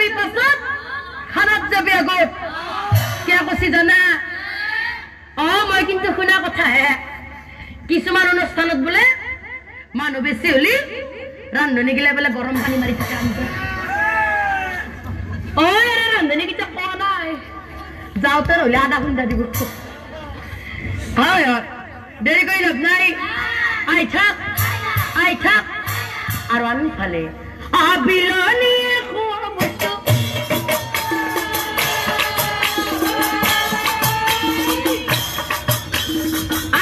যাবি পাছত খানাত যাবি আগত কিয় কৈছি জানা মই কিন্তু শুনা কথা হে কিছুমান অনুষ্ঠানত বোলে মানুহ বেছি হলি ৰান্ধনি গিলা বোলে গৰম পানী মাৰি থাকে ৰান্ধনি কিটা কোৱা নাই যাওঁতে হলে আধা ঘণ্টা দিব হয় হয় দেৰি কৰি লাভ নাই আই থাক আৰু আনফালে আবিলনিয়ে খোৱা বস্তু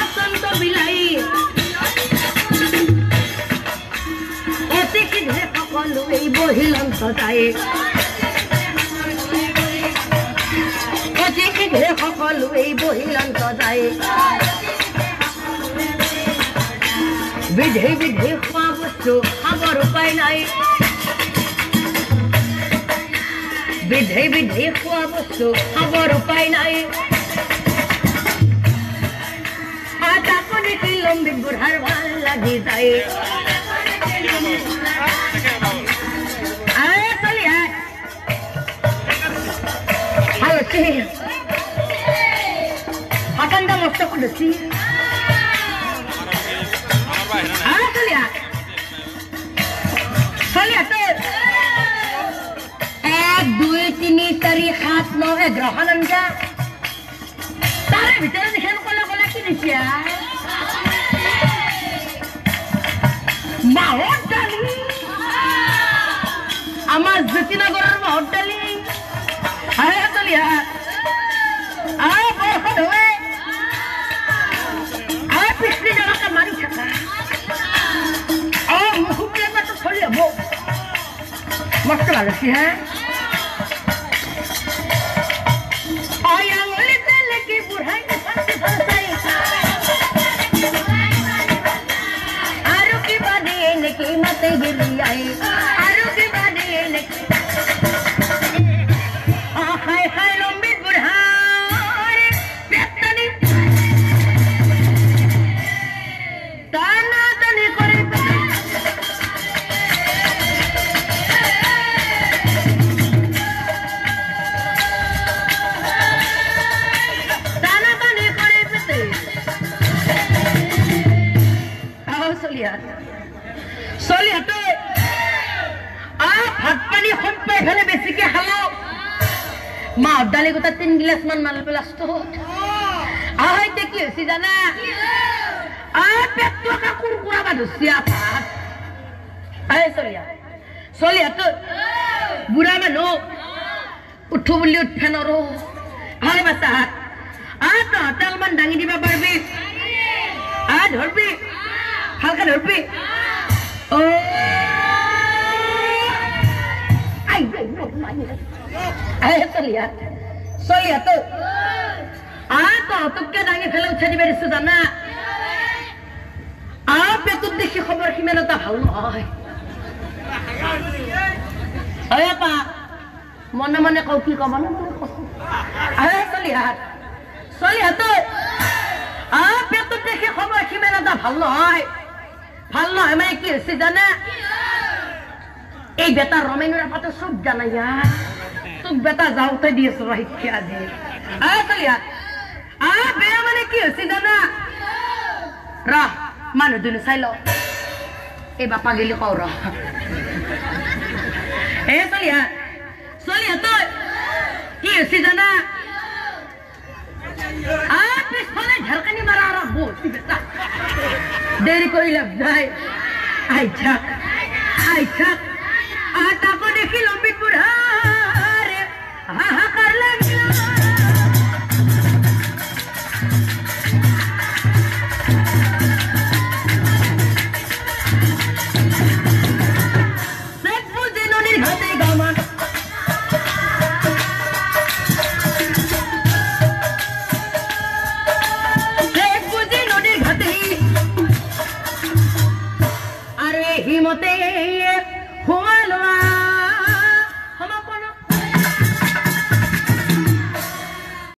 আচন্ত বিলাই অতি শীঘ্ৰে সকলো এই বহিলন্ত যায় অতি শীঘ্ৰে সকলো এই বহিলন্ত যায় বিধে বিধে খোৱা বস্তু খাবৰ উপায় নাই বিধে বিধে খোৱা বস্তু খাবৰ উপায় নাই তাকো দেখি লম্বিত বুঢ়াৰ ভাল লাগি যায় Akanda mesti kudesi. Soalnya tuh 1, 2, 3, 4, 5, 9 gerakan aja. Tarik bicara nih kan kola-kola kini sih ya. Mau dali. Ama Zatina Gorar mau dali. Ayo tuh lihat. बहुत हुए पिछली जगह का मारी छका और मुखबिया में तो थोड़ी वो मस्त लगती है आयांगली से लेके बुढ़ाई के फंसाई आरु की बादी ने कीमत गिर आई आरु की बादी ने हाय हाय लंबी बुढ़ा Dali ko 3 gilas man malpelas to. Ay teki si jana. Petto ka kurkura ba siapa? Ay Solia to. Bura mano. Uthu boli uthe noro. Ay basa. To hotel man dangi diba barbi. Dhorbi. Halka dhorbi. Oh. Ay Solia tuh, tuh kita dangi film cari beri sudana, tuh desi kabar gimana tak hal ayo pak, mana kau kau mana ayo Solia tuh, tuh desi kabar gimana tak hal emang kiri sudana, beta Romainura patut sub jana ya. तुम बेटा जाओ तो दिए सुराही क्या दे तो लिया बेरा मैंने क्यों सीधा ना रा मानो दुनिया साइलो बापा गिली कौ रा तो लिया तो क्यों सीधा ना पिस्तौल झलकनी मारा रहा वो सी बेटा देरी कोई लग जाए आई छक आता को देखी लंबी बुढ़ा कर लेंगे सब मुझे नोनी घाटे गामा सब मुझे नोनी घाटे अरे हिम्मते हुआ